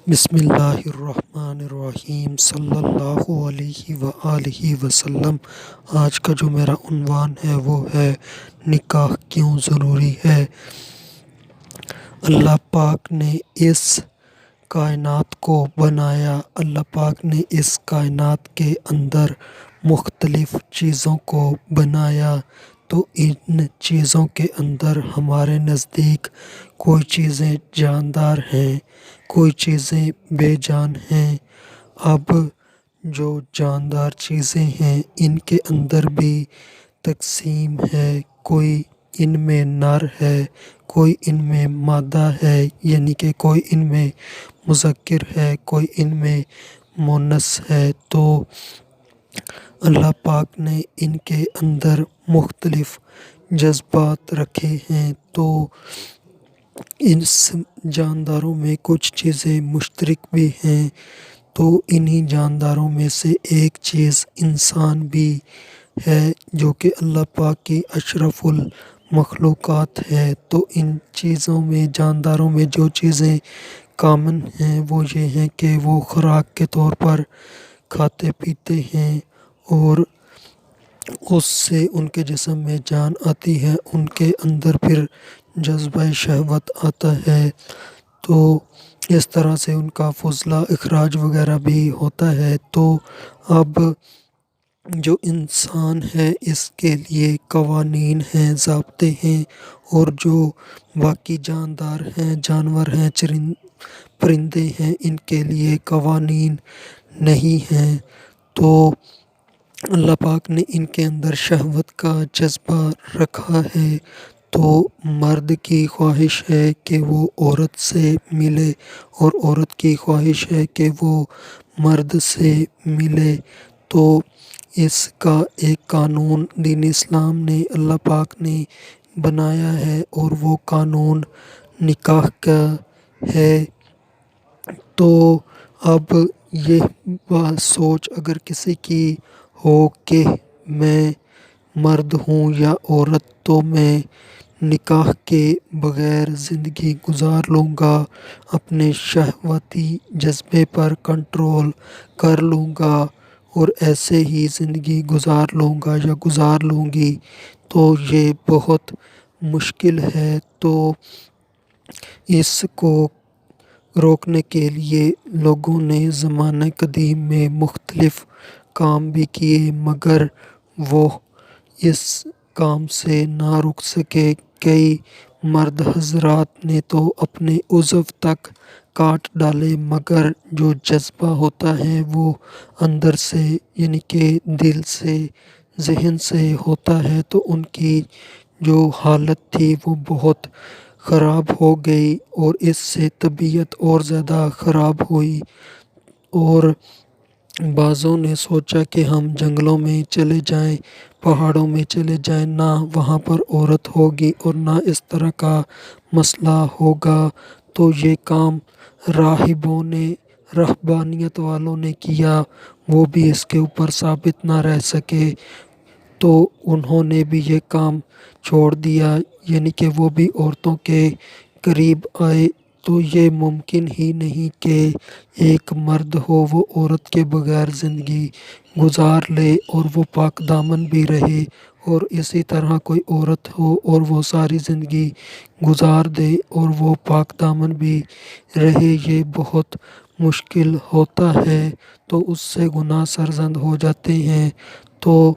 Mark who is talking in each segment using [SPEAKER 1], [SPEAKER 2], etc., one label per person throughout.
[SPEAKER 1] بسم اللہ الرحمن الرحیم صلی اللہ علیہ وآلہ وسلم۔ آج کا جو میرا عنوان ہے وہ ہے نکاح کیوں ضروری ہے۔ اللہ پاک نے اس کائنات کو بنایا، اللہ پاک نے اس کائنات کے اندر مختلف چیزوں کو بنایا، تو ان چیزوں کے اندر ہمارے نزدیک کوئی چیزیں جاندار ہیں، کوئی چیزیں بے جان ہیں۔ اب جو جاندار چیزیں ہیں ان کے اندر بھی تقسیم ہے، کوئی ان میں نر ہے، کوئی ان میں مادہ ہے، یعنی کہ کوئی ان میں مذکر ہے، کوئی ان میں مونس ہے۔ تو اللہ پاک نے ان کے اندر مختلف جذبات رکھے ہیں، تو اس جانداروں میں کچھ چیزیں مشترک بھی ہیں۔ تو انہی جانداروں میں سے ایک چیز انسان بھی ہے جو کہ اللہ پاک کی اشرف المخلوقات ہے۔ تو ان چیزوں میں، جانداروں میں جو چیزیں کامن ہیں وہ یہ ہیں کہ وہ خوراک کے طور پر کھاتے پیتے ہیں، اور اس سے ان کے جسم میں جان آتی ہے، ان کے اندر پھر جذبہ شہوت آتا ہے، تو اس طرح سے ان کا فضلہ اخراج وغیرہ بھی ہوتا ہے۔ تو اب جو انسان ہے اس کے لیے قوانین ہیں، ضابطے ہیں، اور جو باقی جاندار ہیں، جانور ہیں، پرندے ہیں، ان کے لیے قوانین نہیں ہیں۔ تو اللہ پاک نے ان کے اندر شہوت کا جذبہ رکھا ہے، تو مرد کی خواہش ہے کہ وہ عورت سے ملے، اور عورت کی خواہش ہے کہ وہ مرد سے ملے۔ تو اس کا ایک قانون دین اسلام نے، اللہ پاک نے بنایا ہے، اور وہ قانون نکاح کا ہے۔ تو اب یہ بات سوچ اگر کسی کی ہو کہ میں مرد ہوں یا عورت، تو میں نکاح کے بغیر زندگی گزار لوں گا، اپنے شہواتی جذبے پر کنٹرول کر لوں گا، اور ایسے ہی زندگی گزار لوں گا یا گزار لوں گی، تو یہ بہت مشکل ہے۔ تو اس کو روکنے کے لیے لوگوں نے زمانہ قدیم میں مختلف کام بھی کیے، مگر وہ اس کام سے نہ رک سکے۔ کئی مرد حضرات نے تو اپنے عضو تک کاٹ ڈالے، مگر جو جذبہ ہوتا ہے وہ اندر سے، یعنی کہ دل سے، ذہن سے ہوتا ہے، تو ان کی جو حالت تھی وہ بہت خراب ہو گئی، اور اس سے طبیعت اور زیادہ خراب ہوئی۔ اور بعضوں نے سوچا کہ ہم جنگلوں میں چلے جائیں، پہاڑوں میں چلے جائیں، نہ وہاں پر عورت ہوگی اور نہ اس طرح کا مسئلہ ہوگا۔ تو یہ کام راہبوں نے، رہبانیت والوں نے کیا، وہ بھی اس کے اوپر ثابت نہ رہ سکے، تو انہوں نے بھی یہ کام چھوڑ دیا، یعنی کہ وہ بھی عورتوں کے قریب آئے۔ تو یہ ممکن ہی نہیں کہ ایک مرد ہو وہ عورت کے بغیر زندگی گزار لے اور وہ پاک دامن بھی رہے، اور اسی طرح کوئی عورت ہو اور وہ ساری زندگی گزار دے اور وہ پاک دامن بھی رہے، یہ بہت مشکل ہوتا ہے، تو اس سے گناہ سرزد ہو جاتے ہیں۔ تو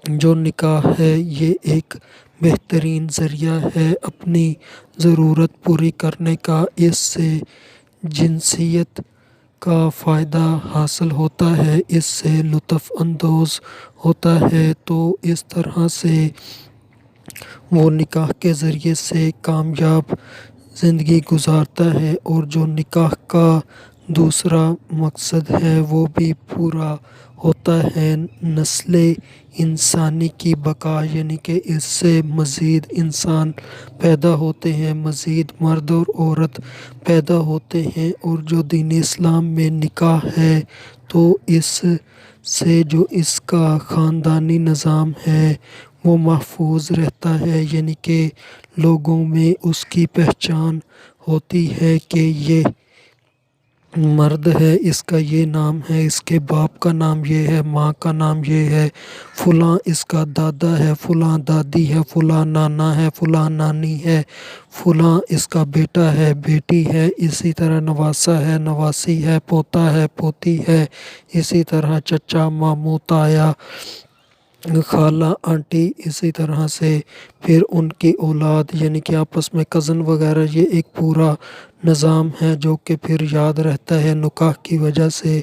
[SPEAKER 1] جو نکاح ہے یہ ایک بہترین ذریعہ ہے اپنی ضرورت پوری کرنے کا، اس سے جنسیت کا فائدہ حاصل ہوتا ہے، اس سے لطف اندوز ہوتا ہے، تو اس طرح سے وہ نکاح کے ذریعے سے کامیاب زندگی گزارتا ہے، اور جو نکاح کا دوسرا مقصد ہے وہ بھی پورا ہوتا ہے، نسل انسانی کی بقا، یعنی کہ اس سے مزید انسان پیدا ہوتے ہیں، مزید مرد اور عورت پیدا ہوتے ہیں۔ اور جو دین اسلام میں نکاح ہے تو اس سے جو اس کا خاندانی نظام ہے وہ محفوظ رہتا ہے، یعنی کہ لوگوں میں اس کی پہچان ہوتی ہے کہ یہ مرد ہے، اس کا یہ نام ہے، اس کے باپ کا نام یہ ہے، ماں کا نام یہ ہے، فلاں اس کا دادا ہے، فلاں دادی ہے، فلاں نانا ہے، فلاں نانی ہے، فلاں اس کا بیٹا ہے، بیٹی ہے، اسی طرح نواسا ہے، نواسی ہے، پوتا ہے، پوتی ہے، اسی طرح چچا، ماموں، تایا، خالہ، آنٹی، اسی طرح سے پھر ان کی اولاد یعنی کہ آپس میں کزن وغیرہ، یہ ایک پورا نظام ہے جو کہ پھر یاد رہتا ہے نکاح کی وجہ سے۔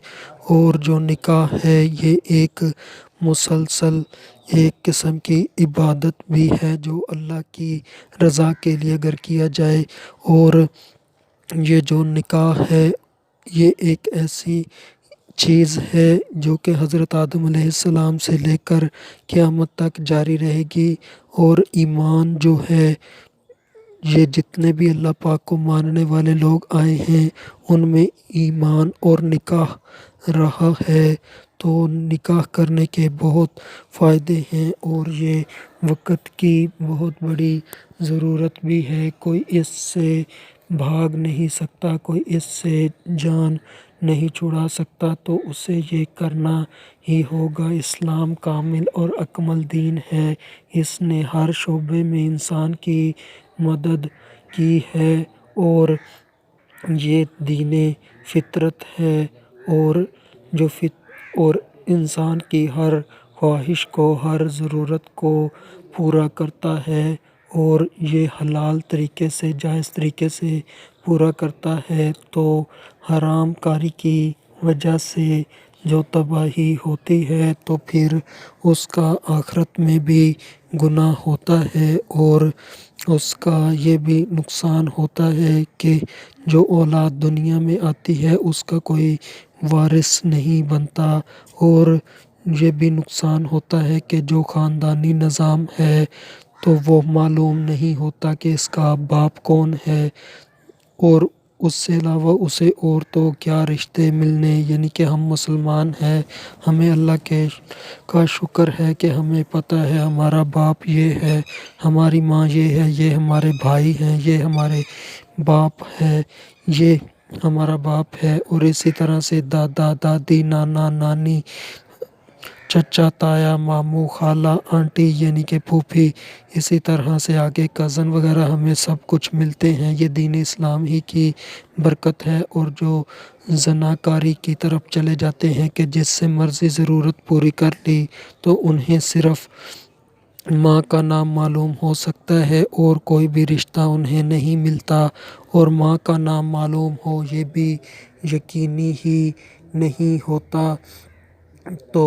[SPEAKER 1] اور جو نکاح ہے یہ ایک مسلسل ایک قسم کی عبادت بھی ہے جو اللہ کی رضا کے لیے اگر کیا جائے۔ اور یہ جو نکاح ہے یہ ایک ایسی چیز ہے جو کہ حضرت آدم علیہ السلام سے لے کر قیامت تک جاری رہے گی۔ اور ایمان جو ہے، یہ جتنے بھی اللہ پاک کو ماننے والے لوگ آئے ہیں ان میں ایمان اور نکاح رہا ہے، تو نکاح کرنے کے بہت فائدے ہیں اور یہ وقت کی بہت بڑی ضرورت بھی ہے۔ کوئی اس سے بھاگ نہیں سکتا، کوئی اس سے جان نہیں چھڑا سکتا، تو اسے یہ کرنا ہی ہوگا۔ اسلام کامل اور اکمل دین ہے، اس نے ہر شعبے میں انسان کی مدد کی ہے اور یہ دین فطرت ہے اور انسان کی ہر خواہش کو، ہر ضرورت کو پورا کرتا ہے اور یہ حلال طریقے سے، جائز طریقے سے پورا کرتا ہے۔ تو حرام کاری کی وجہ سے جو تباہی ہوتی ہے تو پھر اس کا آخرت میں بھی گناہ ہوتا ہے اور اس کا یہ بھی نقصان ہوتا ہے کہ جو اولاد دنیا میں آتی ہے اس کا کوئی وارث نہیں بنتا، اور یہ بھی نقصان ہوتا ہے کہ جو خاندانی نظام ہے تو وہ معلوم نہیں ہوتا کہ اس کا باپ کون ہے، اور اس سے علاوہ اسے اور تو کیا رشتے ملنے، یعنی کہ ہم مسلمان ہیں، ہمیں اللہ کا شکر ہے کہ ہمیں پتہ ہے ہمارا باپ یہ ہے، ہماری ماں یہ ہے، یہ ہمارے بھائی ہیں، یہ ہمارے باپ ہے، یہ ہمارا باپ ہے، اور اسی طرح سے دادا، دادی، نانا، نانی، چچا، تایا، ماموں، خالہ، آنٹی یعنی کہ پھوپھی، اسی طرح سے آگے کزن وغیرہ ہمیں سب کچھ ملتے ہیں۔ یہ دین اسلام ہی کی برکت ہے۔ اور جو زناکاری کی طرف چلے جاتے ہیں کہ جس سے مرضی ضرورت پوری کر لی، تو انہیں صرف ماں کا نام معلوم ہو سکتا ہے اور کوئی بھی رشتہ انہیں نہیں ملتا، اور ماں کا نام معلوم ہو یہ بھی یقینی ہی نہیں ہوتا۔ تو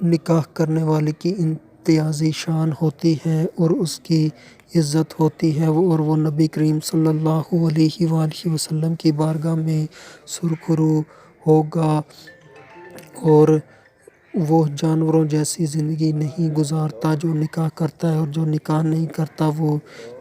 [SPEAKER 1] نکاح کرنے والے کی امتیازی شان ہوتی ہے اور اس کی عزت ہوتی ہے، اور وہ نبی کریم صلی اللہ علیہ وآلہ وسلم کی بارگاہ میں سرخرو ہوگا، اور وہ جانوروں جیسی زندگی نہیں گزارتا جو نکاح کرتا ہے، اور جو نکاح نہیں کرتا وہ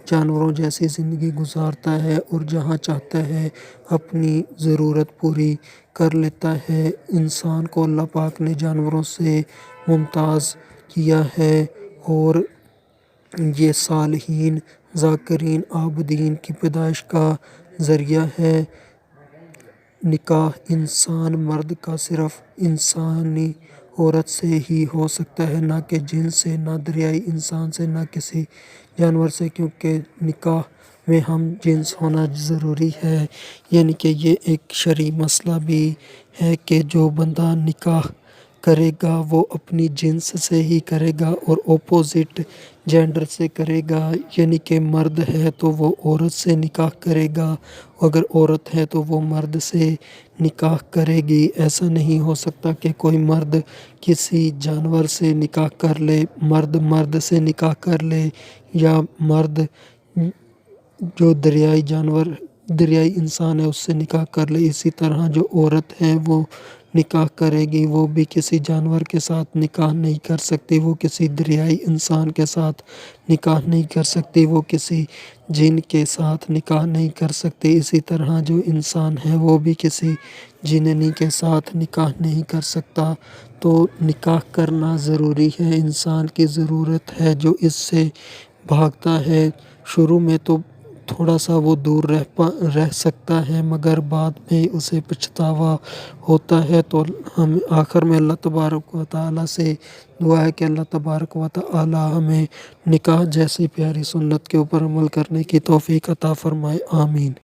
[SPEAKER 1] جانوروں جیسی زندگی گزارتا ہے، اور جہاں چاہتا ہے اپنی ضرورت پوری کر لیتا ہے۔ انسان کو اللہ پاک نے جانوروں سے ممتاز کیا ہے، اور یہ صالحین، ذاکرین، عابدین کی پیدائش کا ذریعہ ہے۔ نکاح انسان مرد کا صرف انسانی عورت سے ہی ہو سکتا ہے، نہ کہ جن سے، نہ دریائی انسان سے، نہ کسی جانور سے، کیونکہ نکاح میں ہم جنس ہونا ضروری ہے۔ یعنی کہ یہ ایک شرعی مسئلہ بھی ہے کہ جو بندہ نکاح کرے گا وہ اپنی جنس سے ہی کرے گا اور اپوزٹ جینڈر سے کرے گا، یعنی کہ مرد ہے تو وہ عورت سے نکاح کرے گا، اگر عورت ہے تو وہ مرد سے نکاح کرے گی۔ ایسا نہیں ہو سکتا کہ کوئی مرد کسی جانور سے نکاح کر لے، مرد مرد سے نکاح کر لے، یا مرد جو دریائی انسان ہے اس سے نکاح کر لے۔ اسی طرح جو عورت ہے وہ نکاح کرے گی، وہ بھی کسی جانور کے ساتھ نکاح نہیں کر سکتی، وہ کسی دریائی انسان کے ساتھ نکاح نہیں کر سکتی، وہ کسی جن کے ساتھ نکاح نہیں کر سکتی۔ اسی طرح جو انسان ہے وہ بھی کسی جننی کے ساتھ نکاح نہیں کر سکتا۔ تو نکاح کرنا ضروری ہے، انسان کی ضرورت ہے جو اس سے بھاگتا ہے۔ شروع میں تو تھوڑا سا وہ دور رہ سکتا ہے، مگر بعد میں اسے پچھتاوا ہوتا ہے۔ تو ہم آخر میں اللہ تبارک و تعالیٰ سے دعا ہے کہ اللہ تبارک و تعالیٰ ہمیں نکاح جیسی پیاری سنت کے اوپر عمل کرنے کی توفیق عطا فرمائے، آمین۔